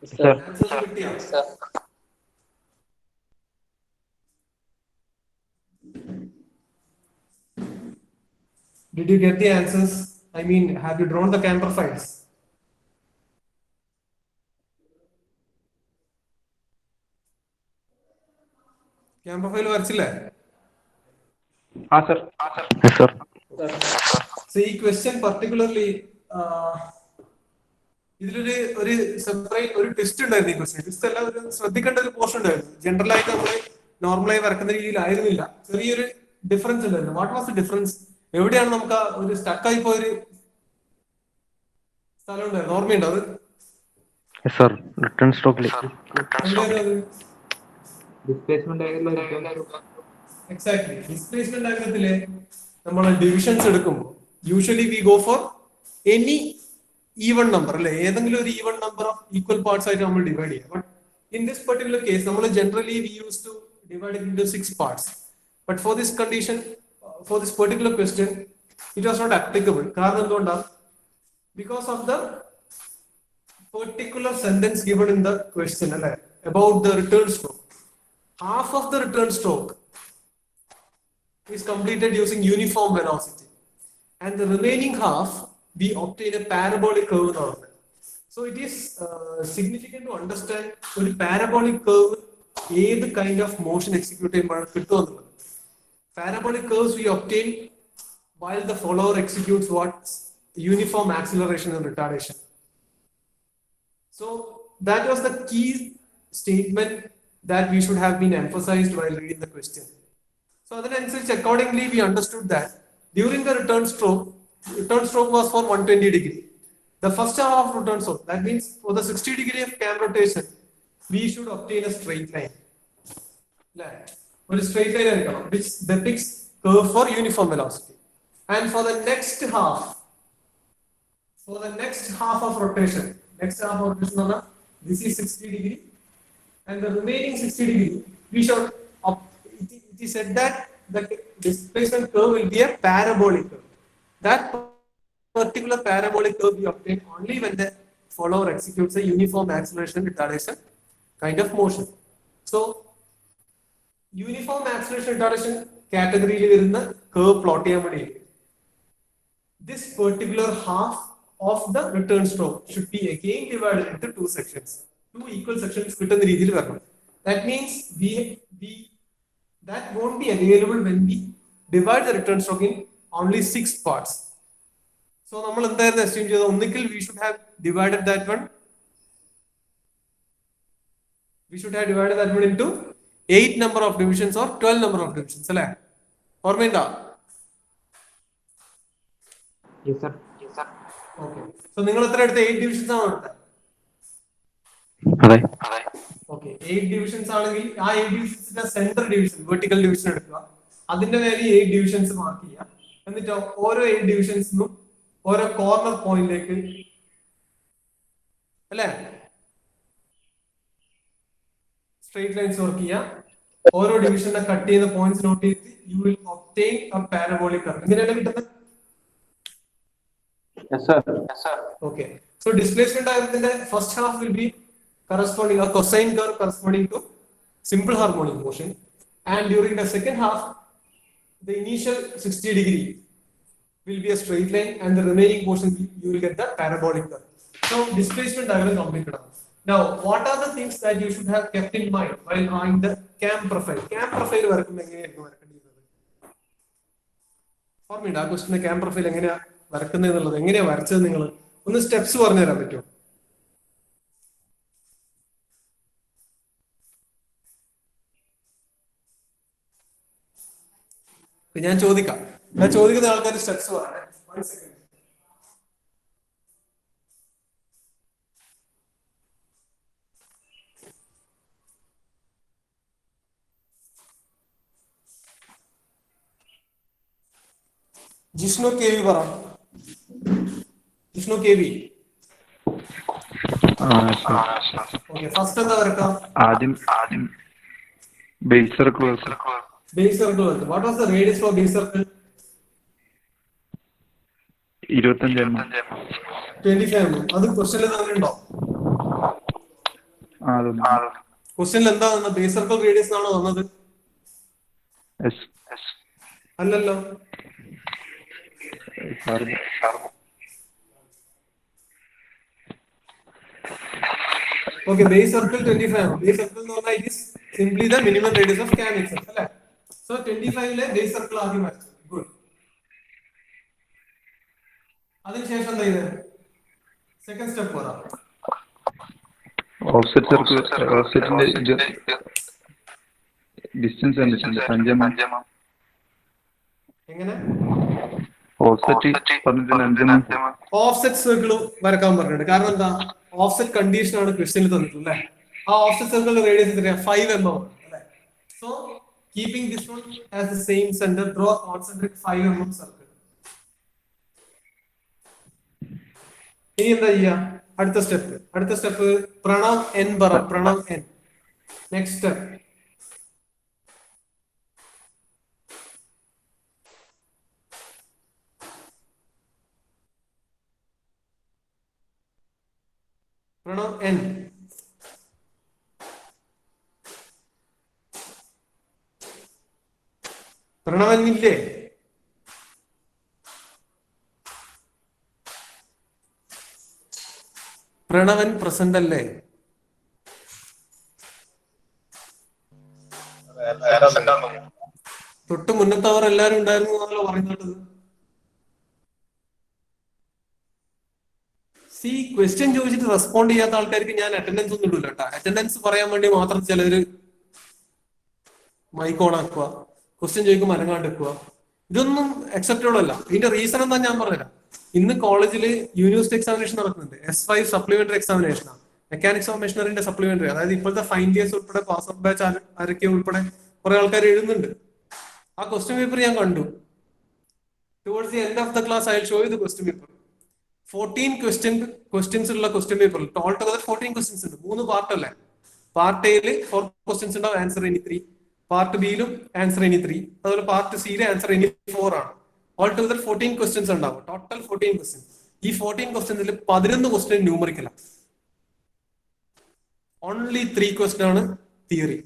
Sir. Answers കിട്ടിയോ? Did you get the answers? I mean, have you drawn the camper files? Camper file വരച്ചില്ലേ? Sir. Yes, sir. So ഈ question particularly ഇതിലൊരു ഒരു separate ഒരു test ഉണ്ടായിരുന്നു. ഈ question test അല്ല, ഒരു ശ്രദ്ധിക്കേണ്ട ഒരു പോർഷൻ ഉണ്ടായിരുന്നു. ജനറൽ ആയിട്ട് നമ്മൾ നോർമലായി വരക്കുന്ന രീതിയിലായിരുന്നില്ല. ചെറിയൊരു ഡിഫറൻസ് ഉണ്ടായിരുന്നു. What was the difference? എവിടെയാണ് നമുക്ക് ആ ഒരു സ്റ്റക്കായി പോയൊരു സ്ഥലം ഉണ്ടായിരുന്നു? ഓർമ്മയുണ്ടോ അത്? Yes, sir. Return stroke. Displacement exactly. Displacement ഡയഗ്രത്തില് നമ്മൾ ഡിവിഷൻസ് എടുക്കുമ്പോൾ usually we go for any even number അല്ലെ, ഏതെങ്കിലും ഒരു even number of equal parts ആയിട്ട് നമ്മൾ ഡിവൈഡ് ചെയ്യാം. But in this particular case നമ്മൾ generally we use to divide it into 6 parts. But for this condition, for this particular question it was not applicable. കാരണം എന്തുകൊണ്ടാണ്? Because of the particular sentence given in the question about the return stroke. Half of the return stroke is completed using uniform velocity, and the remaining half we obtain a parabolic curve out of it. So it is significant to understand a parabolic curve ഏത് kind of motion execute ചെയ്യുമ്പോൾ കിട്ടുമെന്നുള്ളത്. Parabolic curves we obtain while the follower executes what? Uniform acceleration and retardation. So that was the key statement that we should have been emphasized while reading the question. So accordingly we understood that during the return stroke was for 120 degree. The first half of return stroke, that means for the 60 degree of cam rotation, we should obtain a straight line. A straight line which depicts curve for uniform velocity. And for the next half of rotation, this is 60 degree, and the remaining 60 degree we should it is said that the displacement curve will be a parabolic curve. That particular parabolic curve we obtain only when the follower executes a uniform acceleration retardation kind of motion. So uniform acceleration retardation category വരുന്ന curve plot ചെയ്യാൻ വേണ്ടി this particular half of the return stroke should be again divided into two sections, two equal sections കിട്ടുന്ന രീതിയിൽ വരണം. That means that won't be available when we divide the return stroke in only 6 parts. So നമ്മൾ എന്തായിരുന്നു assume ചെയ്തത്? ഒന്നുകിൽ we should have divided that one into 8 number of divisions or 12 number of divisions അല്ലേ? ഓർമ്മയുണ്ടോ? Yes, sir. Okay. So നിങ്ങൾ എത്ര എടുത്ത? 8 divisions ആണോ എടുത്തത്? അതെ. Okay. 8 divisions ആണെങ്കിൽ ആ 8 divisionsന്റെ സെന്റർ ഡിവിഷൻ, വെർട്ടിക്കൽ ഡിവിഷൻ എടുക്കുക. അതിന്റെ മേലെ 8 ഡിവിഷൻസ് മാർക്ക് ചെയ്യുക. എന്നിട്ട് ഓരോ 8 ഡിവിഷൻസിനും ഓരോ കോർണർ പോയിന്റിലേക്ക് അല്ലേ സ്ട്രെയിറ്റ് ലൈൻസ് വർക്ക് ചെയ്യുക. ഓരോ ഡിവിഷനെ കട്ട് ചെയ്യുന്ന പോയിന്റ്സ് നോട്ട് ചെയ്ത് you will obtain A parabolic curve. ഇങ്ങനെയാണ് കിട്ടുന്നത്. Yes, sir. Okay. So displacement diagram first half will be corresponding a cosine curve corresponding to simple harmonic motion, and during the second half the initial 60 degree will be a straight line, and the remaining portion you will get the parabolic curve. So displacement diagram completed. Now what are the things that you should have kept in mind while drawing the cam profile? Cam profile വരക്കുന്നത് എങ്ങനെയായിരിക്കും വരക്കേണ്ടത്? ഓർമ്മയുണ്ടോ ആ ക്വസ്റ്റിന്റെ cam profile എങ്ങനെയാ വരക്കുന്നത് എന്നുള്ളത്? എങ്ങനെയാ വരച്ചത്? നിങ്ങൾ ഒന്ന് സ്റ്റെപ്സ് പറഞ്ഞു തരാൻ പറ്റുമോ? ഞാൻ ചോദിക്കുന്ന ആൾക്കാർ സ്റ്റെപ്സ് പറയാം. ജിഷ്ണു കെ വി പറ. Jishnu K V. ഫസ്റ്റ് എന്താ വരക്കാം? ആദ്യം base circle. What was the radius for base circle? 25 mm. 25 mm. അത് ക്വസ്റ്റ്യനിൽ തന്നെ ഉണ്ടോ? ക്വസ്റ്റ്യനിൽ എന്താ വന്നത്? ബേസ് സർക്കിൾ റേഡിയസ് ആണോ വന്നത്? എസ് അല്ലല്ലോ. Sir Okay, base circle 25. Base circle എന്ന് പറഞ്ഞാൽ it is simply the minimum radius of CAM itself, അല്ലേ? So 25 ബേസ് സർക്കിൾ ആദ്യം വരച്ചു. Good. അതിനുശേഷം എന്താ ചെയ്തത്? സെക്കൻഡ് സ്റ്റെപ്പ് പറ. ഓഫ്സെറ്റ് സർക്കിൾ ഓഫ്സെറ്റിന്റെ ഡിസ്റ്റൻസ് കണ്ടിട്ടുണ്ട്, അഞ്ചെണ്ണം. എങ്ങനെ? ഓഫ്സെറ്റ് പറഞ്ഞിട്ടുണ്ട്, 5 ഓഫ്സെറ്റ് സർക്കിൾ വരക്കാൻ പറഞ്ഞിട്ടുണ്ട്. കാരണം എന്താ? ഓഫ്സെറ്റ് കണ്ടീഷൻ ആണ് ക്വസ്റ്റ്യനിൽ തന്നിട്ടുള്ളത്, അല്ലേ? ആ ഓഫ്സെറ്റ് സർക്കിളിന്റെ റേഡിയസ് എത്രയാ? 5 mm, അല്ലേ? So keeping this one as the same centre, draw concentric 5 mm circle. ഇനി എന്താ ചെയ്യാ? അടുത്ത സ്റ്റെപ്പ് പ്രണവ് എൻ പറ. Pranav N. Next step Pranav N. Pranavan ഇല്ലേ? പ്രണവൻ പ്രസന്റ് അല്ലേ? തൊട്ട് മുന്നത്തവർ എല്ലാരും ഉണ്ടായിരുന്നു എന്നല്ലോ പറയുന്നത്. സി ക്വസ്റ്റ്യൻ ചോദിച്ചിട്ട് റെസ്പോണ്ട് ചെയ്യാത്ത ആൾക്കാർക്ക് ഞാൻ അറ്റൻഡൻസ് ഒന്നും ഇടില്ല കേട്ടോ. അറ്റൻഡൻസ് പറയാൻ വേണ്ടി മാത്രം ചിലര് മൈക്ക് ഓൺ ആക്കുക, ക്വസ്റ്റ്യൻ ചോദിക്കുമ്പോൾ അനങ്ങാണ്ട് വെക്കുക. ഇതൊന്നും അക്സെപ്റ്റബിൾ അല്ല. ഇതിന്റെ റീസൺ എന്താ ഞാൻ പറഞ്ഞുതരാം. ഇന്ന് കോളേജിൽ യൂണിവേഴ്സിറ്റി എക്സാമിനേഷൻ നടക്കുന്നുണ്ട്. S5 സപ്ലിമെന്ററി എക്സാമിനേഷനാണ്. മെക്കാനിക്സ് ഓഫ് മെഷീനറിന്റെ സപ്ലിമെന്ററി. അതായത് ഇപ്പോഴത്തെ ഫൈനൽ ഇയേഴ്സ് ഉൾപ്പെടെ പാസ് ഔട്ട് ബാച്ച് ആരൊക്കെ ഉൾപ്പെടെ കുറെ ആൾക്കാർ എഴുതുന്നുണ്ട്. ആ ക്വസ്റ്റ്യൻ പേപ്പർ ഞാൻ കണ്ടു. Towards the end of the class I will show you the question paper. 14 questions ഉള്ള ക്വസ്റ്റ്യൻ പേപ്പറിൽ ഓൾ ടുഗദർ 14 ക്വസ്റ്റ്യൻസ് ഉണ്ട്. 3 പാർട്ട് അല്ലേ? പാർട്ട് എയില് 4 ക്വസ്റ്റ്യൻസ് ഉണ്ടാവും, ആൻസർ എനി 3. പാർട്ട് ബിയിലും ആൻസർ എനി 3. അതുപോലെ പാർട്ട് സിയിലെ ആൻസർ എനി 4 ആണ്. ഓൾ ടുഗദർ 14 ക്വസ്റ്റ്യൻസ് ഉണ്ടാവും. Total 14 questions. ഈ 14 ക്വസ്റ്റ്യൻസിൽ 11 ക്വസ്റ്റ്യൻ ന്യൂമറിക്കലാണ്. ഓൺലി 3 ക്വസ്റ്റ്യൻ ആണ് തിയറി.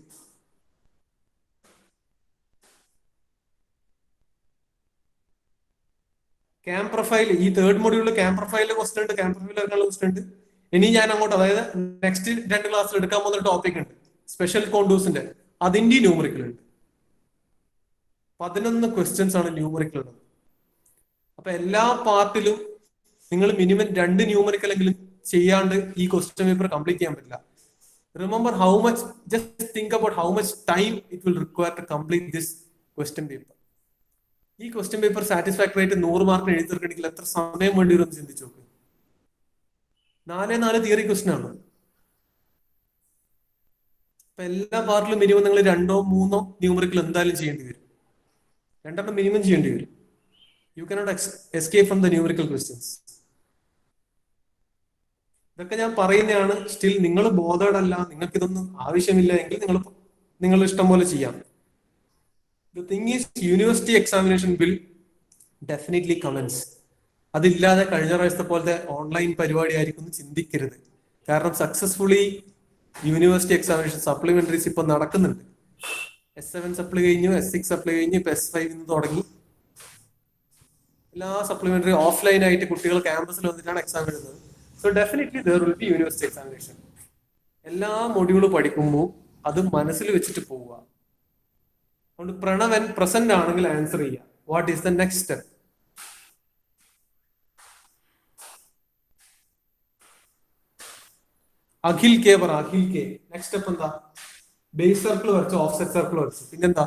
ക്യാമ്പ് പ്രൊഫൈൽ ഈ തേർഡ് മൊഡ്യൂളിൽ ക്യാമ്പ് പ്രൊഫൈലിലെ ക്വസ്റ്റ്യൻ ഉണ്ട്. ക്യാമ്പ് പ്രൊഫൈൽ എടുക്കാനുള്ള ക്വസ്റ്റ്യൻ ഉണ്ട്. ഇനി ഞാൻ അങ്ങോട്ട്, അതായത് നെക്സ്റ്റ് 2 ക്ലാസ്സിൽ എടുക്കാൻ പോകുന്ന ടോപ്പിക് ഉണ്ട്, സ്പെഷ്യൽ കോണ്ടൂസിന്റെ. അതിന്റെ ന്യൂമറിക്കൽ ഉണ്ട്. 11 ക്വസ്റ്റ്യൻസ് ആണ് ന്യൂമറിക്കൽ ഉള്ളത്. അപ്പൊ എല്ലാ പാർട്ടിലും നിങ്ങൾ മിനിമം 2 ന്യൂമറിക്കൽ എങ്കിലും ചെയ്യാണ്ട് ഈ ക്വസ്റ്റ്യൻ പേപ്പർ കംപ്ലീറ്റ് ചെയ്യാൻ പറ്റില്ല. Remember how much, just think about how much time it will require to complete this question paper. ഈ ക്വസ്റ്റ്യൻ പേപ്പർ സാറ്റിസ്ഫാക്ടറി ആയിട്ട് 100 മാർക്കിന് എഴുതി തീർക്കണമെങ്കിൽ എത്ര സമയം വേണ്ടി വരും എന്ന് ചിന്തിച്ചു നോക്ക്. 4 തിയറി ക്വസ്റ്റ്യൻ ആണ്. അപ്പൊ എല്ലാ പാർട്ടിലും മിനിമം നിങ്ങൾ 2-3 ന്യൂമറിക്കൽ എന്തായാലും ചെയ്യേണ്ടി വരും. 2 മിനിമം ചെയ്യേണ്ടി വരും. You cannot escape from the numerical questions. ഇതൊക്കെ ഞാൻ പറയുന്നതാണ്. സ്റ്റിൽ നിങ്ങൾ ബോധേഡ് അല്ല, നിങ്ങൾക്ക് ഇതൊന്നും ആവശ്യമില്ല എങ്കിൽ നിങ്ങൾ ഇഷ്ടം പോലെ ചെയ്യാം. The thing is, university examination will definitely comments. അതില്ലാതെ കഴിഞ്ഞ പ്രാവശ്യത്തെ പോലത്തെ ഓൺലൈൻ പരിപാടി ആയിരിക്കും ചിന്തിക്കരുത്. കാരണം സക്സസ്ഫുള്ളി യൂണിവേഴ്സിറ്റി എക്സാമിനേഷൻ സപ്ലിമെന്ററീസ് ഇപ്പൊ നടക്കുന്നുണ്ട്. S7 സപ്ലി കഴിഞ്ഞു, S6 സപ്ലി കഴിഞ്ഞു, ഇപ്പൊ S5 തുടങ്ങി. എല്ലാ സപ്ലിമെന്ററി ഓഫ്ലൈൻ ആയിട്ട് കുട്ടികൾ ക്യാമ്പസിൽ വന്നിട്ടാണ് എക്സാം എഴുതുന്നത്. So definitely there will be university examination. എല്ലാ മൊഡ്യൂളും പഠിക്കുമ്പോൾ അത് മനസ്സിൽ വെച്ചിട്ട് പോവുക. അതുകൊണ്ട് പ്രണവൻ പ്രസന്റ് ആണെങ്കിൽ ആൻസർ ചെയ്യുക. What is the next step? Akhil K പറ. അഖിൽ കെ നെക്സ്റ്റ് സ്റ്റെപ്പ് എന്താ? ബേസ് സർക്കിൾ വരച്ചു, ഓഫ്സെറ്റ് സർക്കിൾ വരച്ചു, പിന്നെന്താ?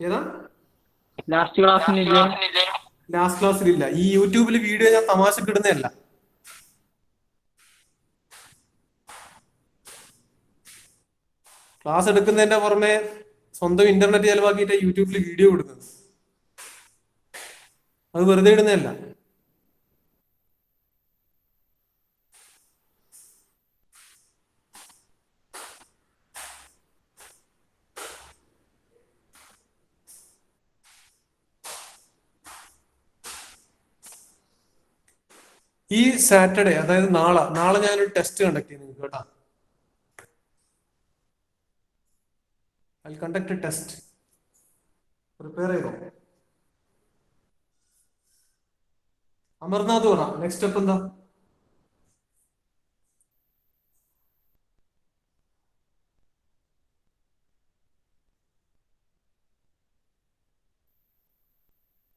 ഏതാ? ലാസ്റ്റ് ക്ലാസ്സിലില്ല. ഈ യൂട്യൂബിൽ വീഡിയോ ഞാൻ തമാശക്ക് ഇടുന്നതല്ല. ക്ലാസ് എടുക്കുന്നതിന്റെ പുറമെ സ്വന്തം ഇന്റർനെറ്റ് ചെലവാക്കിയിട്ട് യൂട്യൂബിൽ വീഡിയോ ഇടുന്നത്. അത് വെറുതെ ഇടുന്നതല്ല. ഈ സാറ്റർഡേ, അതായത് നാളെ ഞാനൊരു ടെസ്റ്റ് കണ്ടക്ട് ചെയ്യുന്നു കേട്ടാ. I conduct A test. Prepare ചെയ്തോ? അമർനാഥ് പറ, നെക്സ്റ്റ് സ്റ്റെപ്പ് എന്താ?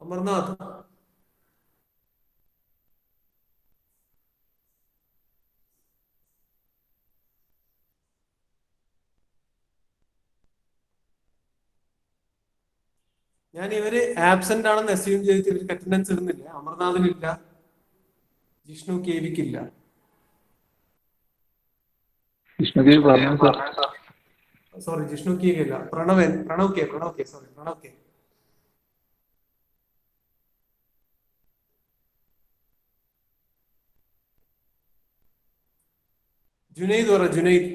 അമർനാഥ്. ഞാൻ ഇവര് ആബ്സെന്റ് ആണെന്ന് അസ്യൂം ചെയ്തിട്ട് ഇവർക്ക് അറ്റൻഡൻസ് ഇടുന്നില്ല. അമർനാഥിനില്ല, ജിഷ്ണു കേവിക്കില്ല. വിഷ്ണുഗിരി പറഞ്ഞു സാർ. സോറി, ജിഷ്ണു കേവില്ല. Pranav K. Sorry, Pranav K. Junaid പറ, ജുനൈദ്.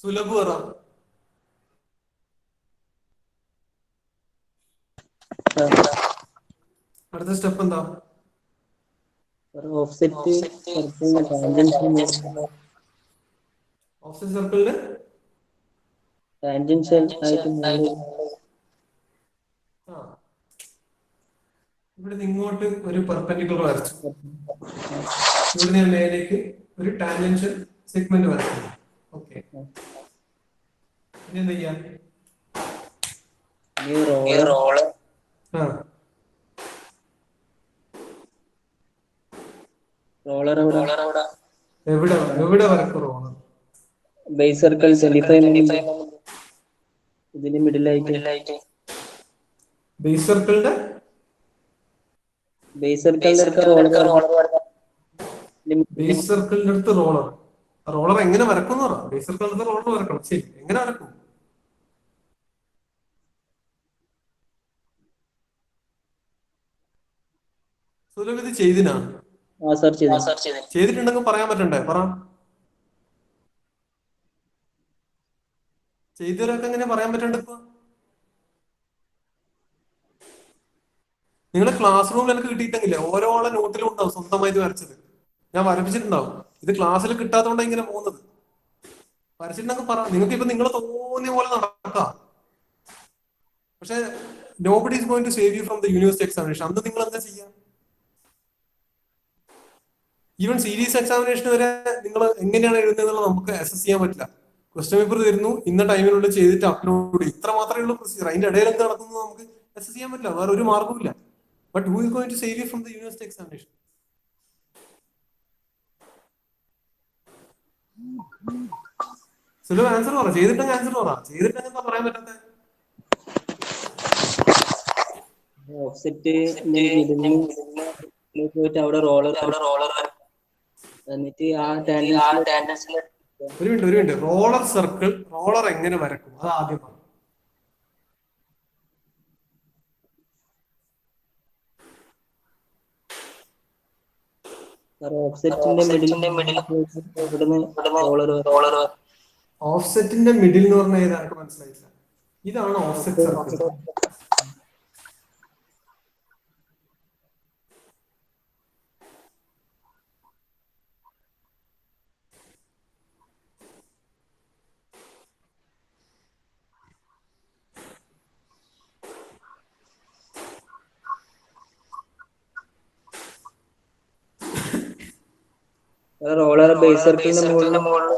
സുലഭ് പറ. അടുത്ത സ്റ്റെപ്പ് എന്താ? ഓഫ്സെറ്റ് സർക്കിളിന്റെ ഓഫ്സെറ്റ് സർക്കിളിന് ടാൻജൻഷ്യൽ ആയിട്ട് ഇവിടെ നിന്ന് ഇങ്ങോട്ട് ഒരു പെർപെൻഡിക്കുലർ വരച്ചു. ഇവിടെ ഞാൻ മേലേക്ക് ഒരു ടാൻജൻഷ്യൽ സെഗ്മെന്റ് വരച്ചു. ഓക്കെ, ഇനി എന്ത് ചെയ്യാം? റോളർ എവിടെ വരക്കും റോളർ? ബേസ് സർക്കിൾ 25 ഇതിന് മിഡിലായിട്ട്. ബേസ് സർക്കിളിന്റെ ബേസ് സർക്കിളിന്റെ അടുത്ത് റോളർ എങ്ങനെ വരക്കും എന്ന് പറ. ബേസ് സർക്കിളിന്റെ അടുത്ത് റോളർ വരക്കണം. ശരി, എങ്ങനെ വരക്കും? സുലഭ് ഇത് ചെയ്തിനാ? ചെയ്തിട്ടുണ്ടെങ്കിൽ പറയാൻ പറ്റണ്ടേ? പറ. ചെയ്തവരൊക്കെ എങ്ങനെ പറയാൻ പറ്റണ്ട? ഇപ്പൊ നിങ്ങളുടെ ക്ലാസ് റൂമിൽ എനിക്ക് കിട്ടിയിട്ടെങ്കിലേ ഓരോ ആളെ നോട്ടിലും ഉണ്ടാവും സ്വന്തമായിട്ട് വരച്ചത്. ഞാൻ വരപ്പിച്ചിട്ടുണ്ടാവും. ഇത് ക്ലാസ്സിൽ കിട്ടാത്തതുകൊണ്ടാണ് ഇങ്ങനെ പോകുന്നത്. വരച്ചിട്ടുണ്ടെങ്കിൽ പറ. നിങ്ങൾക്ക് ഇപ്പൊ നിങ്ങൾ തോന്നിയ പോലെ നടക്കാം. പക്ഷെ nobody is going to save you from the university examination. അന്ന് നിങ്ങൾ എന്താ ചെയ്യാം? ഈവൻ സീരീസ് എക്സാമിനേഷൻ വരെ നിങ്ങൾ എങ്ങനെയാണ് എഴുതുന്നത് നമുക്ക് അസസ് ചെയ്യാൻ പറ്റില്ല. ക്വസ്റ്റ്യൻ പേപ്പർ തരുന്നു, ഇന്ന ടൈമിനുള്ളിൽ ചെയ്തിട്ട് അപ്ലോഡ് ചെയ്യും. ഇത്ര മാത്രമേ ഉള്ളൂ പ്രൊസീജിയർ. അതിന്റെ ഇടയിൽ എന്ത് നടക്കുന്നത് നമുക്ക് അസസ് ചെയ്യാൻ പറ്റില്ല. വേറെ ഒരു മാർഗവും ഇല്ല. But who is going to save you from the university examination? Sulabha answer പറ. ചെയ്തിട്ടെങ്കിൽ ആൻസർ പറ. ചെയ്തിട്ടെങ്കിൽ എന്താ പറയാൻ പറ്റാത്ത? ഓഫ്സെറ്റ് പോയിട്ട് അവിടെ റോളർ എന്നിട്ട് ആ ടാൻജൻഷ്യൽ ഒരു മിനിറ്റ്. റോളർ സർക്കിൾ റോളർ എങ്ങനെ വരക്കും? അത് ആദ്യം പറ. ഓഫ്സെറ്റിന്റെ മിഡിൽ എന്ന് പറഞ്ഞാൽ ഏതാ? എനിക്ക് മനസ്സിലായില്ല. ഇതാണ് ഓഫ്സെറ്റ് സർക്കിൾ. ബേസ് സർക്കിളിന്റെ മുകളിൽ.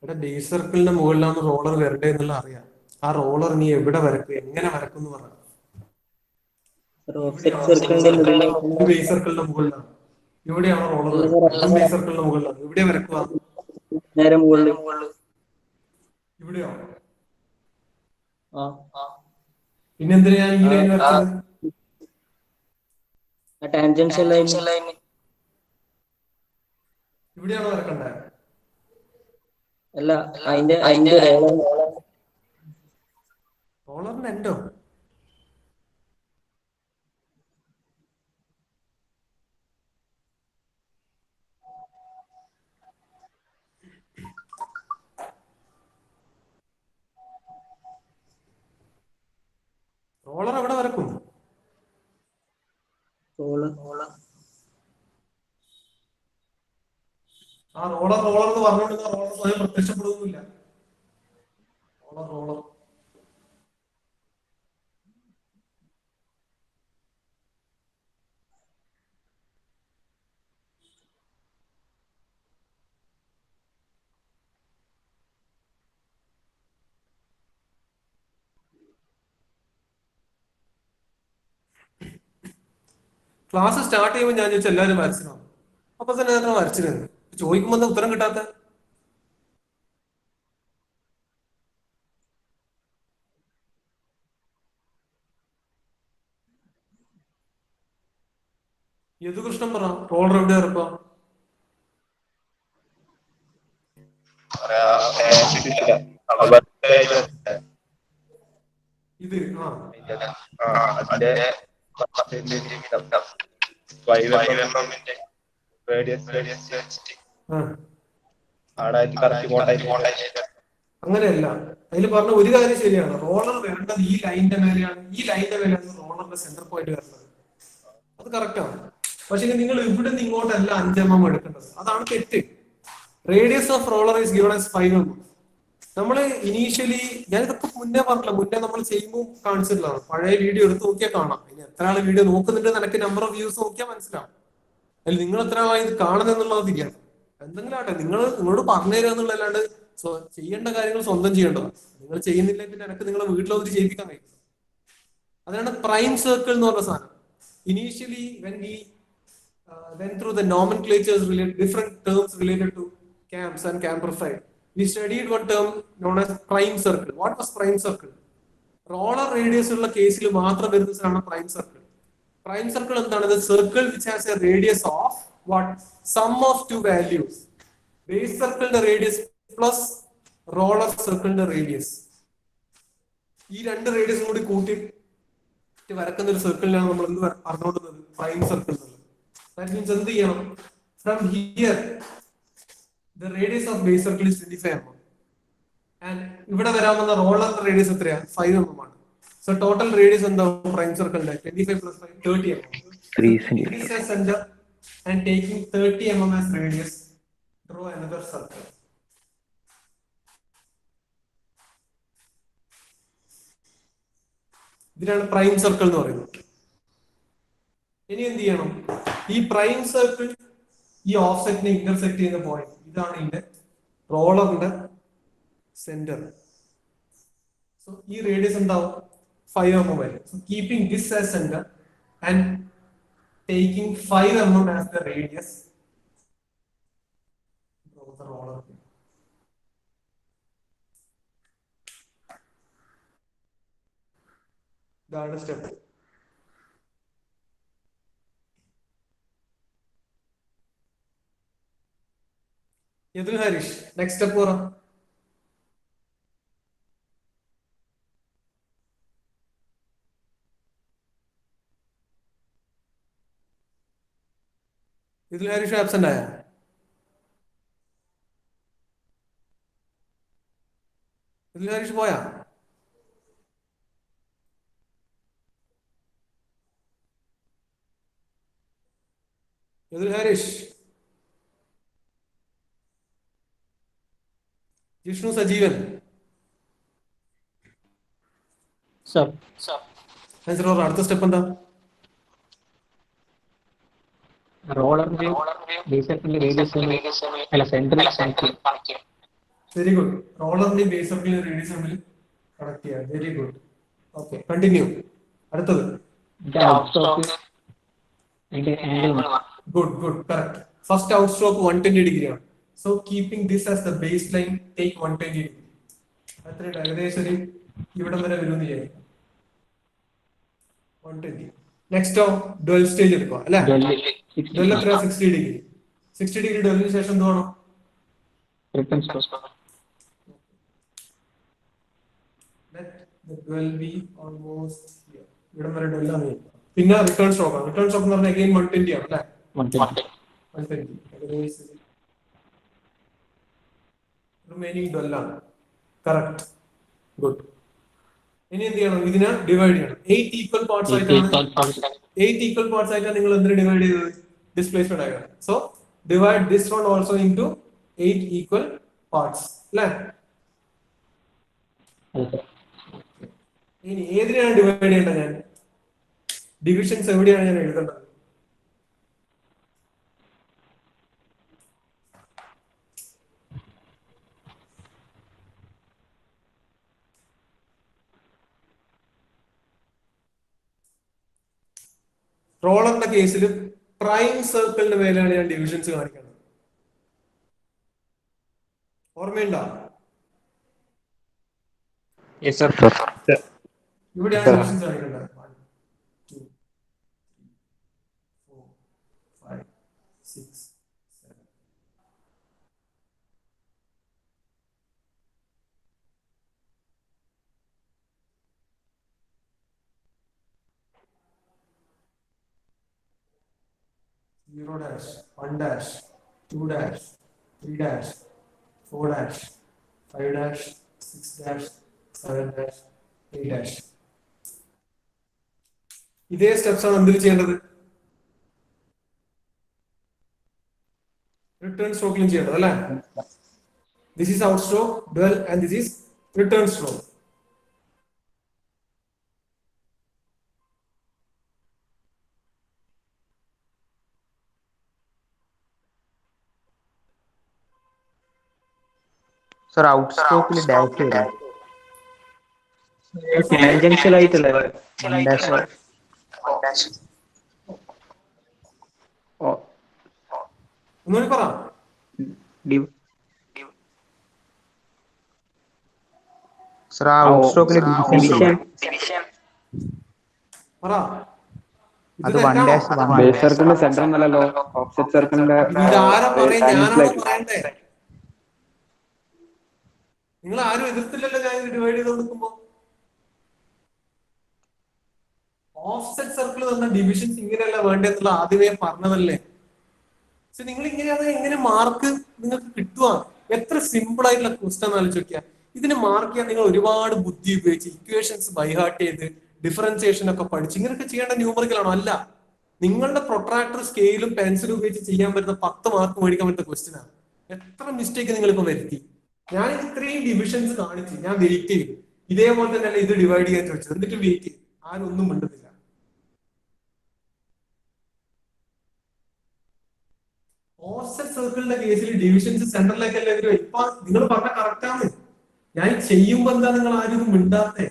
ഇവിടെ ബേസ് സർക്കിളിന്റെ മുകളിലാണ് റോളർ വരണ്ടേ എന്നുള്ള അറിയാം. ആ റോളർ നീ എവിടെ വരക്കും, എങ്ങനെ വരക്കും എന്ന് പറയാം. ബേസ് സർക്കിളിന്റെ മുകളിലാണ്. ഇവിടെയാണോ റോളർ? ബേസ് സർക്കിളിന്റെ മുകളിലാണ്. ഇവിടെ വരക്കുക. ഇവിടെയോ? പിന്നെന്തിനാ ഞാൻ ഈ ലൈൻ വരച്ചത്? ഇവിടെയാണോ വരക്കണ്ടേ? അല്ല, അതിന്റെ റോളറിന്റെ എൻഡോ? റോളർ എവിടെ വരക്കും? ആ റോളർ എന്ന് പറഞ്ഞുകൊണ്ട് റോളർ സ്വയം പ്രത്യക്ഷപ്പെടുകയില്ല. റോളർ ക്ലാസ് സ്റ്റാർട്ട് ചെയ്യുമ്പോൾ ഞാൻ ചോദിച്ചു എല്ലാവരും വരച്ചിനോ? അപ്പൊ തന്നെ ഞാൻ വരച്ചിരുന്നു. ചോദിക്കുമ്പോ എന്താ ഉത്തരം കിട്ടാത്ത? യദുകൃഷ്ണൻ പറ, റോളർ എവിടെ ഇറക്കുക? ഇത് അങ്ങനെയല്ല. അതിൽ പറഞ്ഞ ഒരു കാര്യം ശരിയാണ്. റോളർ വരേണ്ടത് ഈ ലൈനിന്റെ മേലെയാണ്. ഈ ലൈനിന്റെ മേലെയാണ് റോളറിന്റെ സെന്റർ പോയിന്റ് വരുന്നത്. അത് കറക്റ്റാണ്. പക്ഷെ നിങ്ങൾ ഇവിടെ നിന്ന് ഇങ്ങോട്ടല്ല 5 mm എടുക്കേണ്ടത്. അതാണ് തെറ്റ്. Radius of roller is given as 5 mm. നമ്മള് ഇനീഷ്യലി ഞാനിതൊക്കെ മുന്നേ പറഞ്ഞില്ല, മുന്നേ നമ്മൾ ചെയ്യുമ്പോൾ കാണിച്ചിട്ടുള്ളതാണ്. പഴയ വീഡിയോ എടുത്ത് നോക്കിയാൽ കാണാം. ഇനി എത്ര ആള് വീഡിയോ നോക്കുന്നുണ്ട് നിനക്ക് നമ്പർ ഓഫ് വ്യൂസ് നോക്കിയാൽ മനസ്സിലാവും. അതിൽ നിങ്ങൾ എത്ര ആളായി ഇത് കാണുന്നെന്നുള്ളത് തിരിയാണ്. എന്തെങ്കിലും ആട്ടെ, നിങ്ങളോട് പറഞ്ഞു തരിക എന്നുള്ളതല്ലാണ്ട് ചെയ്യേണ്ട കാര്യങ്ങൾ സ്വന്തം ചെയ്യേണ്ടതാണ്. നിങ്ങൾ ചെയ്യുന്നില്ല പിന്നെ എനിക്ക് നിങ്ങളെ വീട്ടിലൊന്നും ചെയ്യിപ്പിക്കാൻ കഴിയും. അതാണ് പ്രൈം സർക്കിൾ എന്ന് പറഞ്ഞ സാധനം. Initially when we went through the nomenclatures related different terms related to camps and camp profile, we studied one term known as prime circle. What was prime circle? Roller radius ഉള്ള കേസിൽ മാത്രം വരുന്ന സാധനമാണ് prime circle. Prime circle എന്താണ്? The circle which has a radius of what? Sum of two values. Base സർക്കിളിന്റെ radius plus roller സർക്കിളിന്റെ radius. ഈ രണ്ട് റേഡിയസും കൂടി കൂട്ടി വരക്കുന്ന ഒരു സർക്കിളിനാണ് നമ്മൾ എന്ത് പറഞ്ഞുകൊണ്ടുന്നത്? പ്രൈം സർക്കിൾ എന്നുള്ളത്. That means എന്ത് ചെയ്യണം? From here the radius of base circle is 25 mm and ഇവിടെ വരാവുന്ന റോളറിന്റെ റേഡിയസ് എത്രയാ? 5 mm ആണ്. So total radius എന്താവും പ്രൈം സർക്കിളിന്റെ? 25 plus 5 30 mm. 3 center and taking 30 mm as radius, draw another circle. ഇതിനാണ് പ്രൈം സർക്കിൾ എന്ന് പറയുന്നത്. ഇനി എന്ത് ചെയ്യണം? ഈ പ്രൈം സർക്കിൾ ഈ ഓഫ്സെറ്റിനെ ഇന്റർസെക്ട് ചെയ്യുന്ന പോയിന്റ് ഇതാണ് ഇതിന്റെ റോളറിന്റെ സെന്റർ. സോ ഈ റേഡിയസ് എന്താവും? 5 mm വരും. So keeping this as centre and taking 5 mm as the radius, roller. ഇതാണ് step. Yadul Harish, next step പറ. യദുൽ ഹരീഷ് ആബ്സെന്റ് ആയ? യദുൽ ഹരീഷ് പോയാ? യദുൽ ഹരീഷ്, ജിഷ്ണു സജീവൻ, അടുത്ത സ്റ്റെപ്പ് എന്താ? റോളറിന്റെ ബേസ് സർക്കിളിന്റെ റേഡിയസ് അല്ല സെന്ററിൽ കണക്ട് ചെയ്യാം. Very good. റോളറിന്റെ ബേസ് സർക്കിളിന്റെ റേഡിയസ് തമ്മിൽ കണക്ട് ചെയ്യാം. Very good. Okay, continue. അടുത്തത് good good correct. First out stroke 120 degree ആണ്. So keeping this as the base line, take 120 degree. അത്രയും ഏകദേശം ഇവിടം വരെ വരുമെന്ന് വിചാരിക്കും. 120. നെക്സ്റ്റോ ഡ്വൽ സ്റ്റേജ് എടുക്കുക അല്ലെ? ഡ്വൽ എത്ര? 60 ഡിഗ്രി. 60 ഡിഗ്രി ഡ്വലിന് ശേഷം എന്ത് വേണം? ഇവിടം വരെ ഡ്വല്ലാണ്. പിന്നെ റിട്ടേൺ സ്ട്രോക്ക് ആണ്. റിട്ടേൺ സ്ട്രോക്ക് എന്ന് പറഞ്ഞാൽ അഗൈൻ 120 ആണ് അല്ലെ? 120. റിമൈനിങ് ഡ്വല്ലാണ്. കറക്റ്റ്. ഗുഡ്. ഇനി എന്ത് ചെയ്യണം? ഇതിനെ ഡിവൈഡ് ചെയ്യണം. 8 ഈക്വൽ പാർട്സ് ആയിട്ടാണ് നിങ്ങൾ എന്തിനെ ഡിവൈഡ് ചെയ്തത്? ഡിസ്പ്ലേസ്മെന്റ് ആയിട്ട്. So divide this one also into 8 equal parts അല്ലേ? ഇനി ഏതിനെയാണ് ഡിവൈഡ് ചെയ്യേണ്ടത്? ഞാൻ ഡിവിഷൻസ് എവിടെയാണ് ഞാൻ എഴുതേണ്ടത്? റോളറിന്റെ കേസിൽ പ്രൈം സർക്കിളിന്റെ മേലാണ് ഞാൻ ഡിവിഷൻസ് കാണിക്കുന്നത്. ഓർമ്മയുണ്ടോ? ഇവിടെയാണ് ഡിവിഷൻസ് കാണിക്കേണ്ടത്. 1 2 4 5 6 7. Zero dash, 1 dash, 2 dash, 3 dash, 4 dash, 5 dash, 6 dash, 7 dash, 8 dash. ഇതേ സ്റ്റെപ്സ് ആണ് എന്തിൽ ചെയ്യേണ്ടത്? റിട്ടേൺ സ്ട്രോക്കിലും ചെയ്യേണ്ടത് അല്ലേ? This is out stroke, dwell, and this is return stroke. Sir out സ്ട്രോക്കിൽ ഡാഷ് വരും. ടാൻജൻഷ്യൽ ആയിട്ടല്ലേ? ഒന്നുകൂടി പറ. സർ ഔട്ട് സ്ട്രോക്കിൽ ഡിവിഷൻ പറ. അത് 1 ഡാഷ് 1 ബേസ് സർക്കിളിന്റെ സെന്റർ എന്നല്ലല്ലോ, ഓഫ്സെറ്റ് സർക്കിളിന്റെ ഇതാരാ പറയും? ഞാനാണോ ടാൻജൻഷ്യൽ പറയണ്ടേ? നിങ്ങൾ ആരും എതിർത്തില്ലല്ലോ ഞാൻ ഇത് ഡിവൈഡ് ചെയ്ത് കൊടുക്കുമ്പോ. ഓഫ്സെറ്റ് സർക്കിൾ തന്ന ഡിവിഷൻസ് ഇങ്ങനെയല്ല വേണ്ടെന്നുള്ള ആദ്യമേ പറഞ്ഞതല്ലേ. പക്ഷെ നിങ്ങൾ ഇങ്ങനെയാണ് എങ്ങനെ മാർക്ക് നിങ്ങൾക്ക് കിട്ടുക? എത്ര സിമ്പിൾ ആയിട്ടുള്ള ക്വസ്റ്റൻ ആലോചിച്ച് നോക്കിയാൽ ഇതിന് മാർക്ക് ചെയ്യാൻ നിങ്ങൾ ഒരുപാട് ബുദ്ധി ഉപയോഗിച്ച് ഇക്വേഷൻസ് ബൈഹാർട്ട് ചെയ്ത് ഡിഫറൻസിയേഷൻ ഒക്കെ പഠിച്ച് ഇങ്ങനെയൊക്കെ ചെയ്യേണ്ട ന്യൂമറിക്കലാണോ? അല്ല. നിങ്ങളുടെ പ്രൊട്രാക്ടർ സ്കെയിലും പെൻസിലും ഉപയോഗിച്ച് ചെയ്യാൻ പറ്റുന്ന 10 മാർക്ക് മേടിക്കാൻ പറ്റുന്ന ക്വസ്റ്റൻ ആണ്. എത്ര മിസ്റ്റേക്ക് നിങ്ങളിപ്പോ വരുത്തി? ഞാൻ ഇത്രയും ഡിവിഷൻസ് കാണിച്ച് ഞാൻ വെയിറ്റ് ചെയ്യും. ഇതേപോലെ തന്നെയല്ല ഇത് ഡിവൈഡ് ചെയ്യാൻ ചോദിച്ചത്, എന്നിട്ട് വെയിറ്റ് ചെയ്യും. ആരും ഒന്നും മിണ്ടുന്നില്ല. ഓഫ്സെറ്റ് സർക്കിളിന്റെ കേസിൽ ഡിവിഷൻസ് സെന്ററിലേക്കല്ലേ വരും. ഇപ്പൊ നിങ്ങൾ പറഞ്ഞ കറക്റ്റ് ആണ്. ഞാൻ ചെയ്യുമ്പോ എന്താ നിങ്ങൾ ആരും മിണ്ടാത്തെ?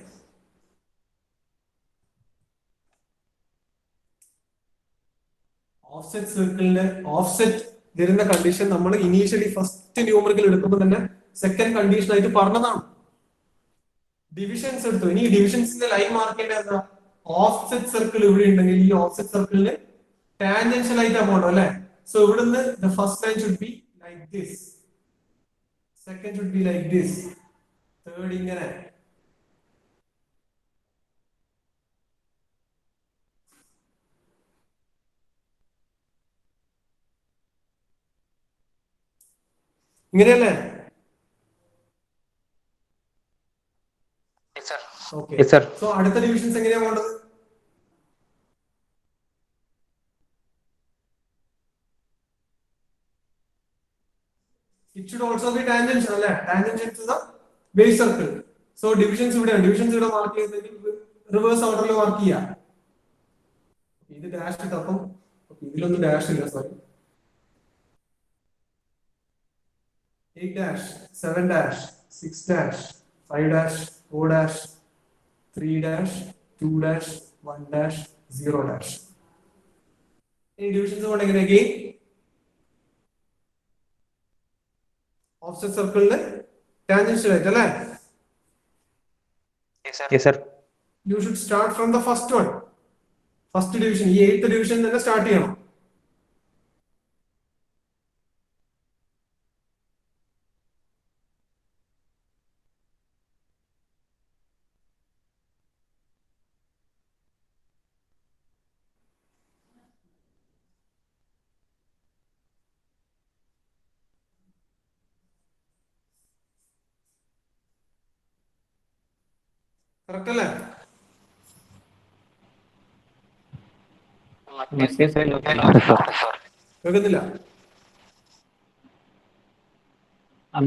ഓഫ്സെറ്റ് സർക്കിളിന്റെ ഓഫ്സെറ്റ് വരുന്ന കണ്ടീഷൻ നമ്മൾ ഇനീഷ്യലി ഫസ്റ്റ് ന്യൂമറിക്കൽ എടുക്കുമ്പോൾ തന്നെ സെക്കൻഡ് കണ്ടീഷൻ ആയിട്ട് പറഞ്ഞതാണ്. ഡിവിഷൻസ് എടുത്തു. ഇനി ഡിവിഷൻസിന്റെ ലൈൻ മാർക്ക് ചെയ്യേണ്ടത് എന്താ? ഓഫ്സെറ്റ് സർക്കിൾ ഇവിടെ ഉണ്ടെങ്കിൽ ഈ ഓഫ്സെറ്റ് സർക്കിളിന് ടാൻജൻഷ്യൽ ആയിട്ടാ പോകണം അല്ലെ? സോ ഇവിടുന്ന് the first line should be like this, second should be like this, third ഇങ്ങനെ. ഇങ്ങനെയല്ലേ? ഓക്കെ. സോ അടുത്ത ഡിവിഷൻസ് എങ്ങനെയാ പോകേണ്ടത്? It should also be tangential, അല്ലേ? Tangential to the base circle. So divisions ഇവിടെയാണ്. ഡിവിഷൻസ് ഇവിടെ മാർക്ക് ചെയ്തെങ്കിൽ റിവേഴ്സ് ഓർഡറിൽ മാർക്ക് ചെയ്യാം. ഇത് ഡാഷ് ഇട്ട് അപ്പം ഇതിലൊന്നും ഡാഷ് ഇല്ല, sorry. 8 dash, 7 dash, 6 dash, 5 dash, 4 dash, 3 dash, 2 dash, 1 dash, 0 dash. ഈ ഡിവിഷൻസ് കൊണ്ട് എങ്ങനെ അഗൈൻ ഓഫ്സെറ്റ് സർക്കിളിന് ടാൻജൻഷ്യൽ ആയിട്ട് അല്ലേ? Yes sir. You should start from the first one. First division, ഈ 8th division തന്നെ സ്റ്റാർട്ട് ചെയ്യണം. കറക്റ്റ് അല്ലേ? മറ്റേ സൈഡിലൊക്കെ കേൾക്കുന്നില്ല?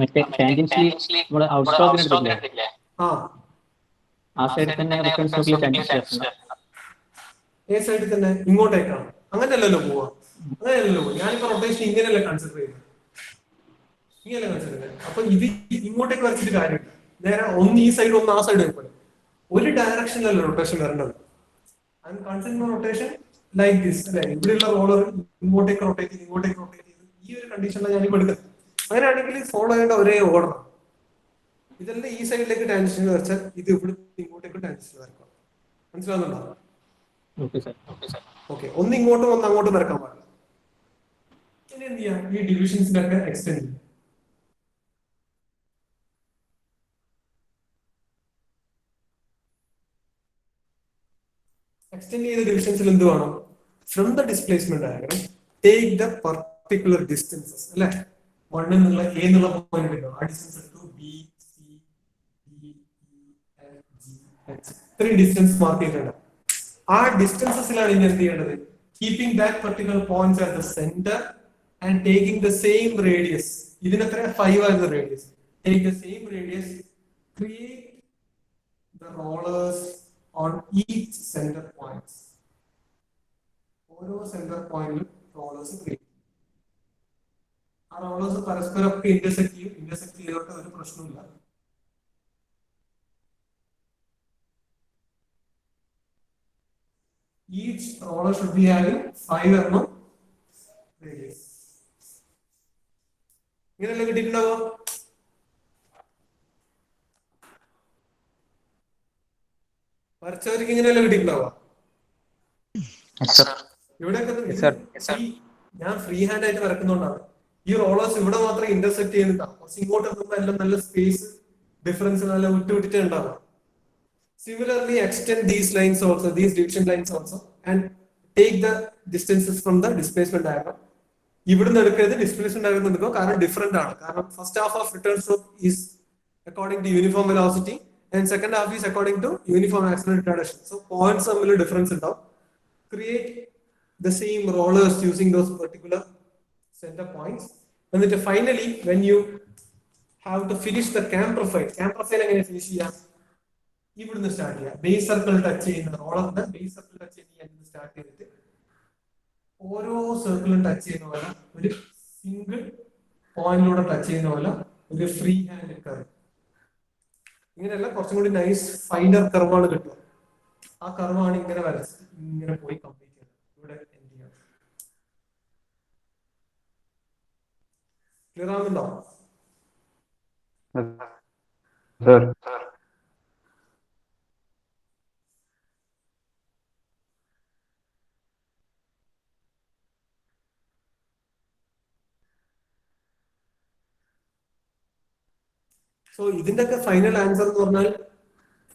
മറ്റേ ടാൻജൻഷ്യലി നമ്മൾ ഔട്ട് സ്റ്റോക്കിന് എടുത്തില്ലേ, ആ ആ സൈഡിൽ തന്നെ റിട്ടേൺ സ്റ്റോക്കിൽ ടാൻജൻഷ്യലി ഏ സൈഡിൽ തന്നെ ഇങ്ങോട്ടേക്കാണ്. അങ്ങനെയല്ലല്ലോ പോവാ, അങ്ങനെയല്ലല്ലോ പോവാ. ഞാനിപ്പോ റൊട്ടേഷൻ ഇങ്ങനെയല്ല കൺസിഡർ ചെയ്യുന്നത്, ഇങ്ങനെയല്ല കൺസിഡർ ചെയ്യുന്നത്. അപ്പൊ ഇത് ഇങ്ങോട്ടേക്ക് വരച്ചിട്ട് കാര്യമില്ല. നേരെ ഒന്ന് ഈ സൈഡ് ഒന്ന് ആ സൈഡ് പോലെ ഒരു ഡയറക്ഷനിലല്ല റൊട്ടേഷൻ വരേണ്ടത്. I M considering rotation like this അല്ലെ. ഇവിടെയുള്ള റോളർ ഇങ്ങോട്ടേക്ക് റൊട്ടേറ്റ് ചെയ്ത് ഇങ്ങോട്ടേക്ക് റൊട്ടേറ്റ് ചെയ്ത് ഈ ഒരു കണ്ടീഷനിലാണ് ഞാനിപ്പോ എടുക്കുന്നത്. അങ്ങനെയാണെങ്കിൽ ഫോളോ ചെയ്യേണ്ട ഒരേ ഓർഡർ. ഇതെല്ലാം ഈ സൈഡിലേക്ക് ടാൻജൻഷ്യൽ വരച്ചാൽ ഇത് ഇവിടെ ഇങ്ങോട്ടേക്ക് ടാൻജൻഷ്യൽ വരക്കാം. മനസ്സിലാവുന്നുണ്ടോ? ഓക്കെ, ഒന്ന് ഇങ്ങോട്ടും ഒന്ന് അങ്ങോട്ടും വരക്കാൻ പാടില്ല. ഇനി എന്ത് ചെയ്യാം? ഈ ഡിവിഷൻസിനൊക്കെ എക്സ്റ്റെൻഡ് ചെയ്യാം. എക്സ്റ്റെൻഡ് ചെയ്ത ഡിവിഷൻസിൽ എന്ത് വേണം? From the displacement diagram take the particular distances അല്ലെ. 1 എന്നുള്ള എ എന്നുള്ള പോയിന്റ് ഉണ്ടോ, ആ ഡിസ്റ്റൻസ് എടുത്തു. B, C, D, E, F, G, H, ഇത്രയും ഡിസ്റ്റൻസ് മാർക്ക് ചെയ്തിട്ടുണ്ട്. ആ ഡിസ്റ്റൻസസിലാണ് ഇനി എന്ത് ചെയ്യേണ്ടത്? Keeping that particular points at the centre and taking the same radius. ഇതിനെത്ര 5 ആയിരുന്നു radius. Take the same radius, create the rollers on each center points. ഓരോ സെന്റർ പോയിന്റിലും റോളേഴ്സ് ക്രിയേറ്റ്. ആ റോളേഴ്സ് പരസ്പരം ഒക്കെ ഇന്റർസെക്ട് ചെയ്യും. ഇന്റർസെക്ട് ചെയ്തോട്ടെ, ഒരു പ്രശ്നമില്ല. Each roller should be having 5 mm radius. ഇങ്ങനെയല്ലേ കിട്ടിയിട്ടുണ്ടാവോ? വരച്ചവർക്ക് ഇങ്ങനെയല്ലേ കിട്ടിയിട്ടുണ്ടാവുക? ഇവിടെ ഞാൻ ഫ്രീ ഹാൻഡ് ആയിട്ട് വരക്കുന്നോണ്ടാണ് ഈ റോളേഴ്സ് ഇവിടെ മാത്രം ഇന്റർസെക്ട് ചെയ്യുന്നുണ്ടാവും. കുറച്ച് ഇങ്ങോട്ട് എത്തുമ്പോൾ എല്ലാം നല്ല സ്പേസ് ഡിഫറൻസ് നല്ല വിട്ടുവിട്ടിട്ട് ഉണ്ടാവും. Similarly, extend these lines also, these division lines also, and take the distances from the displacement diagram. ഇവിടുന്ന് എടുക്കരുത്, ഡിസ്പ്ലേസ്മെന്റ് ഡയഗ്രം എടുക്കുക. കാരണം ഡിഫറെന്റ് ആണ്. കാരണം first half of return stroke is according to uniform velocity and second half is according to uniform accelerated direction. So points are a difference in now. Create the same rollers using those particular center points. And then finally, when you have to finish the cam profile again finish here. Even the start here. Base circle touch in the roller, the base circle touch in the start here. Oro circle touch in a single point load touch in with a free hand curve. ഇങ്ങനെയല്ല, കുറച്ചും കൂടി nice finer കർവാണ് കിട്ടുക. ആ കർവാണ് ഇങ്ങനെ വരച്ച് ഇങ്ങനെ പോയി complete ചെയ്യുന്നത്. ഇവിടെ എന്ത് ചെയ്യാം? ക്ലിയർ ആവുന്നുണ്ടോ? So ഇതിന്റെ ഒക്കെ ഫൈനൽ ആൻസർ എന്ന് പറഞ്ഞാൽ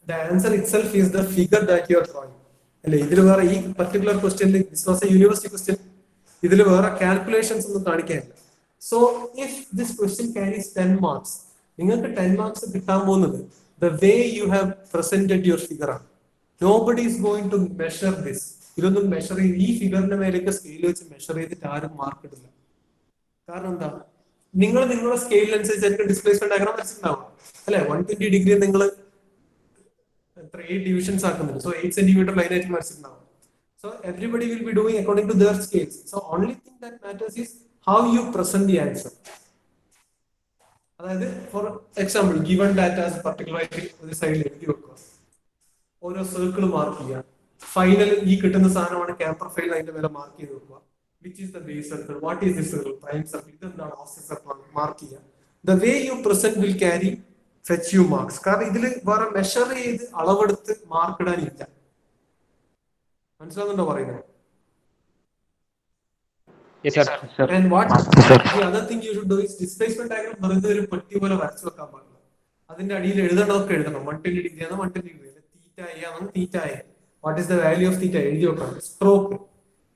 the answer itself is the figure that you are drawing. അല്ലെ, ഇതിൽ വേറെ ഈ പർട്ടിക്കുലർ ക്വസ്റ്റ്യനിൽ this was a university question, ഇതിൽ വേറെ കാൽക്കുലേഷൻസ് ഒന്നും കാണിക്കാനില്ല. So if this question carries 10 marks, നിങ്ങൾക്ക് 10 മാർക്സ് കിട്ടാൻ പോകുന്നത് the way you have presented your figure ആണ്. Nobody is going to measure this. ഇതൊന്നും മെഷർ ചെയ്ത് ഈ ഫിഗറിന്റെ മേലേക്ക് സ്കെയിൽ വെച്ച് മെഷർ ചെയ്തിട്ട് ആരും മാർക്ക് ഇടില്ല. കാരണം എന്താ? നിങ്ങൾ നിങ്ങളുടെ സ്കെയിലിനനുസരിച്ചായിരിക്കും ഡിസ്പ്ലേസ്മെന്റ് ഡയഗ്രാം വരച്ചിട്ടുണ്ടാവും അല്ലെ. 120 ഡിഗ്രി നിങ്ങൾ 8 ഡിവിഷൻസ് ആക്കുന്നുണ്ട്. സോ 8 സെന്റിമീറ്റർ ലൈൻ ആയിട്ട് വരച്ചിട്ടുണ്ടാവും. So everybody will be doing according to their scales. So only thing that matters is how you present the answer. അതായത് for example given datas particular ആയിട്ട് ഒരു സൈഡിൽ എഴുതി വെക്കുക, ഓരോ സർക്കിൾ മാർക്ക് ചെയ്യുക. ഫൈനൽ ഈ കിട്ടുന്ന സാധനമാണ് ക്യാമ്പർ ഫൈൽ, അതിന്റെ മേലെ മാർക്ക് ചെയ്ത് വെക്കുക. Which is the base circle? What is this circle? Prime circle. ഇതെന്താണ് offset circle? മാർക്ക് ചെയ്യുക. The way you present will carry fetch you marks. കാരണം ഇതിൽ വേറെ മെഷർ ചെയ്ത് അളവെടുത്ത് മാർക്ക് ഇടാനില്ല. മനസ്സിലാവുന്നുണ്ടോ പറയുന്നത്? Yes, sir. And what the other thing you should do is displacement diagram വെറുതെ ഒരു പെട്ടി പോലെ വരച്ചു വെക്കാൻ പാടില്ല. അതിന്റെ അടിയിൽ എഴുതേണ്ടതൊക്കെ എഴുതണം. 120 ഡിഗ്രി ആണ് 120 ഡിഗ്രി, തീറ്റ ആണ് theta. What is the value of theta എഴുതി വെക്കണം. സ്ട്രോക്ക്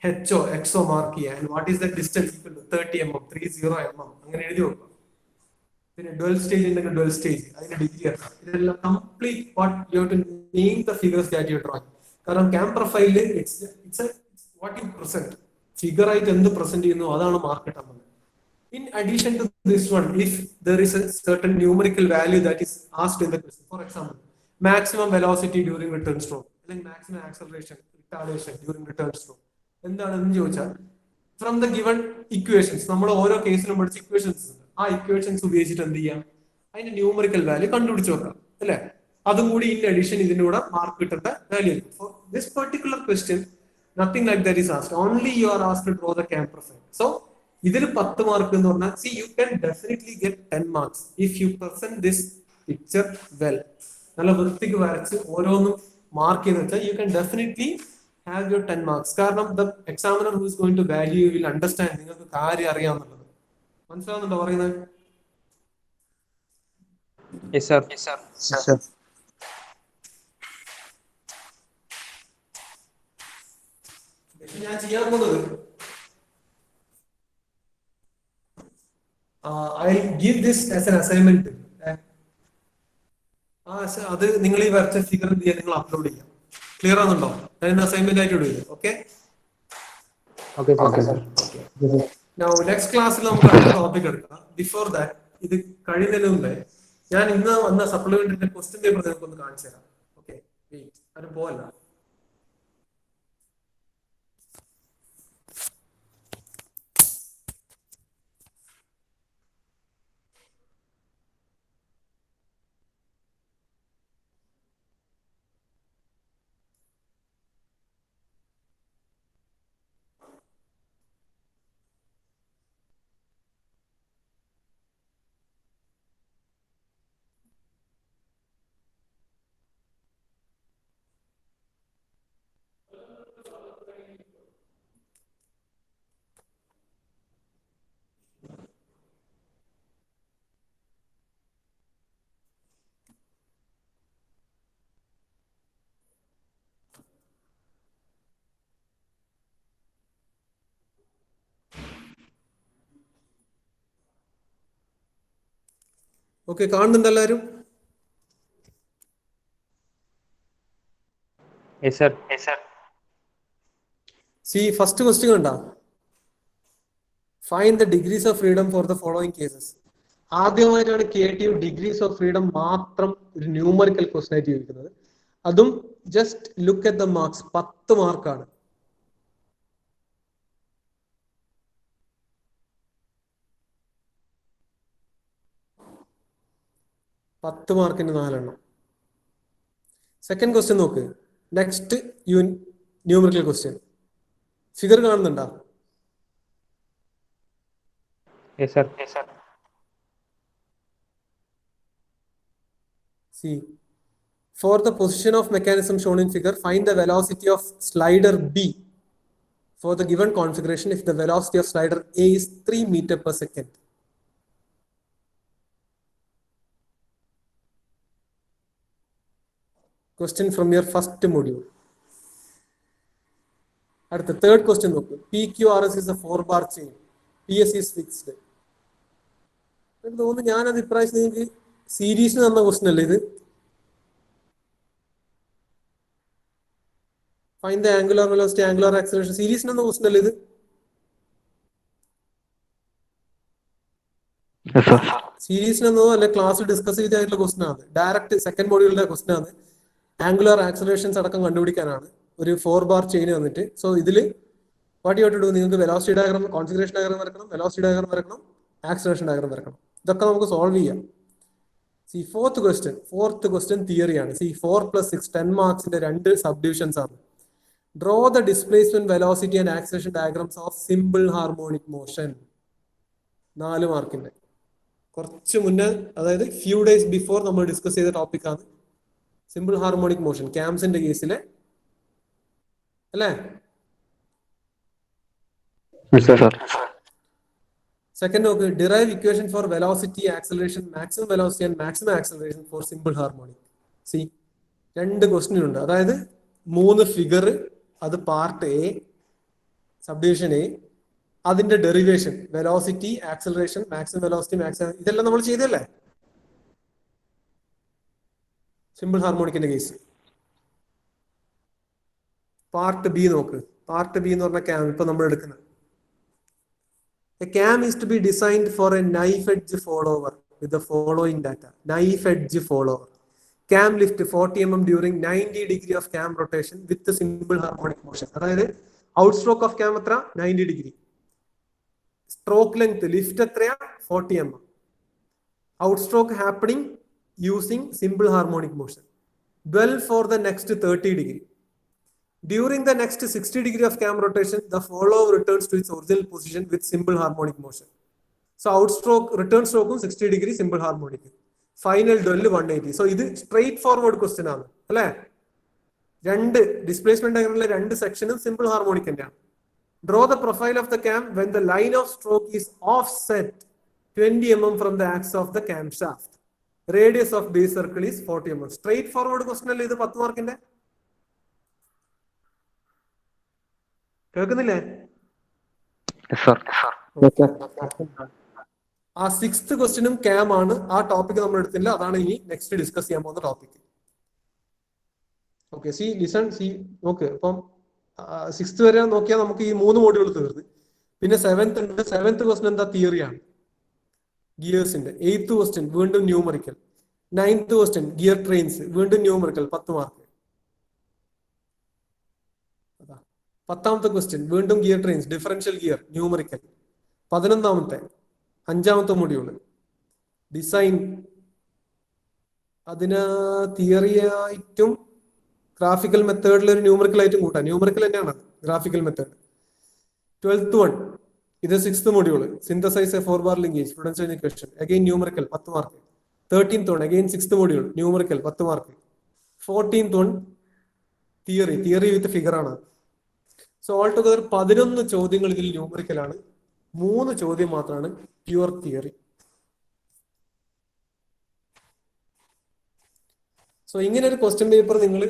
ഹെച്ചോ എക്സോ മാർക്ക് ചെയ്യുക. And what is the distance equal to 30 mm 30 mm അങ്ങനെ എഴുതി വെക്കുക. പിന്നെ ഡുവൽ സ്റ്റേജ് ഉണ്ടെങ്കിൽ ഡുവൽ സ്റ്റേജ് അതിന്റെ ഡിഗ്രി അറിയാം. ഇതെല്ലാം complete what you have to name the figures that you drawing. കാരണം ക്യാം പ്രൊഫൈലിൽ it's what you present, figure ആയിട്ട് എന്ത് പ്രസന്റ് ചെയ്യുന്നു അതാണ് മാർക്ക് കിട്ടാൻ പോകുന്നത്. In addition to this one, if there is a certain numerical value that is asked in the question, for example, maximum velocity during return stroke, അല്ലെങ്കിൽ maximum acceleration, retardation during return stroke, എന്താണെന്ന് ചോദിച്ചാൽ from the given equations, നമ്മൾ ഓരോ കേസിലും പഠിച്ച equations ഉണ്ട്, ആ equations ഉപയോഗിച്ചിട്ട് എന്ത് ചെയ്യാം, അതിന്റെ ന്യൂമറിക്കൽ വാല്യൂ കണ്ടുപിടിച്ച് വെക്കാം അല്ലെ. അതും കൂടി ഇൻ അഡീഷൻ ഇതിന്റെ കൂടെ മാർക്ക് കിട്ടേണ്ട value. For this particular question nothing like that is asked, only you are asked to draw the cam profile. So ഇതിൽ 10 മാർക്ക് എന്ന് പറഞ്ഞാൽ see you can definitely get 10 marks if you present this picture well. നല്ല വൃത്തിക്ക് വരച്ച് ഓരോന്നും mark ചെയ്ത് വെച്ചാൽ you can definitely have your 10 marks. കാരണം the examiner who is going to value will understand, നിങ്ങൾക്ക് കാര്യം അറിയാമെന്നുള്ളത്. മനസ്സിലാവുന്നുണ്ടോ പറയുന്നത്? Yes, sir. Yes, sir. ഞാൻ ചെയ്യാൻ പോകുന്നത് I give this as an assignment. അത് നിങ്ങൾ ഈ വരച്ച ഫിഗർ എന്ത് ചെയ്യാൻ നിങ്ങൾ അപ്ലോഡ് ചെയ്യാം. ക്ലിയർ ആണെന്നുണ്ടോ? ഞാൻ അസൈൻമെന്റ് ആയിട്ട് ഇടുക. Okay Okay, sir. നെക്സ്റ്റ് ക്ലാസ്സിൽ നമുക്ക് അടുത്ത ടോപ്പിക് എടുക്കാം. ബിഫോർ ദാറ്റ്, ഇത് കഴിയുന്നതിന് മുമ്പേ ഞാൻ ഇന്ന് വന്ന സപ്ലിമെന്റിന്റെ ക്വസ്റ്റ്യൻ പേപ്പർ നിങ്ങൾക്ക് ഒന്ന് കാണിച്ചു തരാം. ഓക്കെ, വെയിറ്റ്, അത് പോവല്ല. ഓക്കെ, കാണുന്നുണ്ട് എല്ലാവരും? Yes, sir. See first question കണ്ട, find the degrees of freedom for the following cases. ആദ്യമായിട്ടാണ് ക്രിയേറ്റീവ് ഡിഗ്രീസ് ഓഫ് ഫ്രീഡം മാത്രം ഒരു ന്യൂമറിക്കൽ ക്വസ്റ്റ്യൻ ആയിട്ട് ചോദിക്കുന്നത്. അതും just look at the marks. 10 മാർക്കാണ്. പത്ത് മാർക്കിന് 4 എണ്ണം. സെക്കൻഡ് ക്വസ്റ്റ്യൻ നോക്ക്. Next numerical question. ഫിഗർ കാണുന്നുണ്ടോ? Yes, sir. See, for the position of mechanism shown in figure, find the velocity of slider B for the given configuration if the velocity of slider A is 3 meters per second. Question from your first module. അടുത്ത third question നോക്ക്. PQRS is a 4-bar chain. PS is fixed. എനിക്ക് തോന്നുന്നു ഞാനത് ഇപ്രാവശ്യം നിങ്ങൾക്ക് സീരീസിന് തന്ന question അല്ലേ ഇത്? Find the angular velocity, angular acceleration, സീരീസിന് തന്ന ക്വസ്റ്റ്യൻ അല്ലേ ഇത്? സീരീസിനെന്നോ അല്ലെ ക്ലാസ് ഡിസ്കസ് ചെയ്തായിട്ടുള്ള ക്വസ്റ്റ്യൻ ആണ്. ഡയറക്റ്റ് സെക്കൻഡ് മോഡ്യൂളിന്റെ ക്വസ്റ്റ്യൻ ആണ്. ആംഗുലർ ആക്സലറേഷൻസ് അടക്കം കണ്ടുപിടിക്കാനാണ്. ഒരു 4-bar ചെയിൻ വന്നിട്ട്. സോ ഇതില് what you have to do, നിങ്ങൾക്ക് വെലോസിറ്റി ഡയഗ്രാം, കോൺഫിഗറേഷൻ ഡയഗ്രാം വരക്കണം, വെലോസിറ്റി ഡയഗ്രാം വരക്കണം, ആക്സലറേഷൻ ഡയഗ്രാം വരക്കണം. ഇതൊക്കെ നമുക്ക് സോൾവ് ചെയ്യാം. സി ഫോർത്ത് ക്വസ്റ്റ്യൻ തിയറിയാണ്. സി 4 + 6 10 മാർക്സിന്റെ 2 സബ് ഡിവിഷൻസ് ആണ്. Draw the displacement, velocity and acceleration diagrams of simple harmonic motion. 4 മാർക്കിന്റെ. കുറച്ച് മുന്നേ, അതായത് ഫ്യൂ ഡേയ്സ് ബിഫോർ നമ്മൾ ഡിസ്കസ് ചെയ്ത ടോപ്പിക്കാണ് സിമ്പിൾ ഹാർമോണിക് മോഷൻ, ക്യാംസിന്റെ കേസിലെ അല്ലേ? സെക്കൻഡ് നോക്ക്. Derive equation for velocity, acceleration, maximum velocity and maximum acceleration for simple harmonic. C 2 question ഉണ്ട്. അതായത് 3 ഫിഗർ, അത് part A, sub division A. അതിന്റെ derivation, velocity, acceleration, maximum velocity, maximum, ഇതെല്ലാം നമ്മൾ ചെയ്തല്ലേ സിമ്പിൾ ഹാർമോണിക്കിന്റെ കേസ്. പാർട്ട് ബി നോക്ക്. Part B എന്ന് പറഞ്ഞ ക്യാം ഇപ്പൊ നമ്മൾ എടുക്കുന്നത്. A cam is to be designed for a knife edge follower with the following data. Knife edge follower. Cam lift 40 mm during 90 degree of cam rotation with the simple harmonic motion. അതായത് outstroke of cam എത്ര 90 degree. Stroke length lift എത്രയാ 40 mm. Outstroke happening using simple harmonic motion. Dwell for the next 30 degree. During the next 60 degree of cam rotation, the follower returns to its original position with simple harmonic motion. So outstroke, return stroke 60 degree simple harmonic. Final dwell 180. So this straight forward question ആണ് അല്ലേ? രണ്ട് displacement ഡയഗ്രാമിലെ രണ്ട് സെക്ഷനും simple harmonic തന്നെയാണ്. Draw the profile of the cam when the line of stroke is offset 20 mm from the axis of the cam shaft. Radius of base circle is 40 mm. Straight forward question അല്ലേ ഇത് 10 മാർക്കിന്റെ? കേൾക്കുന്നില്ലേ? ആ 6th ക്വസ്റ്റ്യനും cam ആണ്. ആ topic നമ്മൾ എടുത്തില്ല, അതാണ് ഇനി നെക്സ്റ്റ് ഡിസ്കസ് ചെയ്യാൻ പോകുന്ന topic. Okay, C listen C നോക്ക്. അപ്പം 6th വരെ നോക്കിയാൽ നമുക്ക് ഈ 3 മോഡ്യൂൾ തീർന്ന്. പിന്നെ 7th ഉണ്ട്. 7th ക്വസ്റ്റ്യൻ എന്താ? തിയറിയാണ് ഗിയേഴ്സിന്റെ. 8th ക്വസ്റ്റ്യൻ വീണ്ടും numerical. 9th question gear trains, വീണ്ടും ന്യൂമറിക്കൽ 10 മാർക്ക്. 10th ക്വസ്റ്റ്യൻ വീണ്ടും gear trains, differential gear, numerical. 11ാമത്തെ 5ാമത്തെ മൊഡ്യൂള് ഡിസൈൻ. അതിന് തിയറി ആയിട്ടും ഗ്രാഫിക്കൽ മെത്തേഡിൽ ഒരു ന്യൂമറിക്കൽ ആയിട്ടും കൂട്ടാം. ന്യൂമറിക്കൽ തന്നെയാണ് ഗ്രാഫിക്കൽ മെത്തേഡ്. 12th വൺ ഇത് 6th module synthesize a 4-bar linkage Freudenstein equation, again numerical 10 mark. 13th one again 6th module numerical 10 mark. 14th one theory with figure ആണ്. So all together 11 ചോദ്യങ്ങൾ ഇതിൽ ന്യൂമറിക്കലാണ്. 3 ചോദ്യം മാത്രമാണ് pure theory. So ഇങ്ങനെ ഒരു question paper നിങ്ങൾ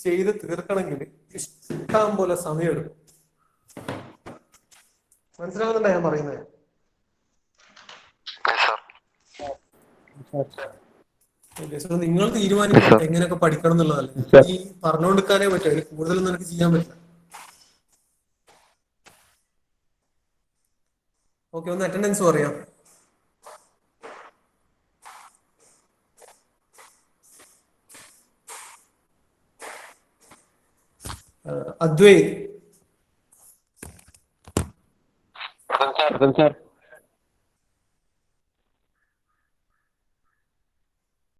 ചെയ്ത് തീർക്കണമെങ്കിൽ ഇഷ്ടം പോലെ സമയം എടുക്കും. മനസ്സിലാവുന്നുണ്ടോ ഞാൻ പറയുന്നത്? നിങ്ങൾ തീരുമാനിക്കണം എങ്ങനെയൊക്കെ പഠിക്കണം എന്നുള്ളതല്ല. ഈ പറഞ്ഞുകൊടുക്കാനേ പറ്റും, അതിൽ കൂടുതലൊന്നും എനിക്ക് ചെയ്യാൻ പറ്റില്ല. ഓക്കെ, ഒന്ന് അറ്റൻഡൻസ് പറയാം. അദ്വൈത് sir.